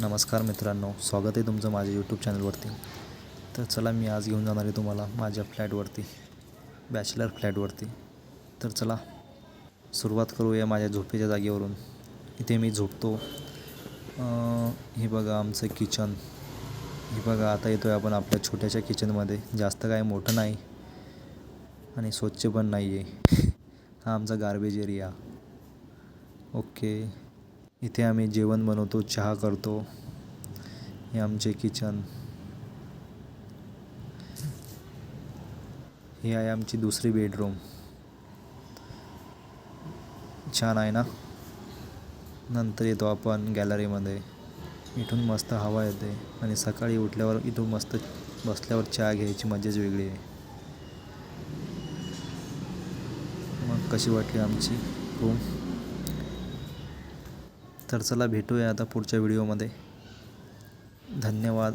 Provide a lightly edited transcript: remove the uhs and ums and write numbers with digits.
नमस्कार मित्रांनो, स्वागत आहे तुमचं माझ्या यूट्यूब चॅनलवरती. तर चला, मी आज घेऊन जाणार आहे तुम्हाला माझ्या फ्लॅटवरती, बॅचलर फ्लॅटवरती. तर चला सुरुवात करूया माझ्या झोपेच्या जागेवरून. इथे मी झोपतो. हे बघा आमचं किचन. हे बघा, आता येतो आहे आपण आपल्या छोट्याशा किचनमध्ये. जास्त काय मोठं नाही आणि स्वच्छ पण नाही आहे. हा आमचा गार्बेज एरिया. ओके, इथे आम्ही जेवण बनवतो, चहा करतो. हे आमचे किचन. ही आहे आमची दुसरी बेडरूम. छान आहे ना. नंतर येतो आपण गॅलरीमध्ये. इथून मस्त हवा येते आणि सकाळी उठल्यावर इथून मस्त बसल्यावर चहा घ्यायची मजाच वेगळी आहे. मग कशी वाटली आमची रूम? तर चला भेटूया आता पुढच्या व्हिडिओमध्ये. धन्यवाद.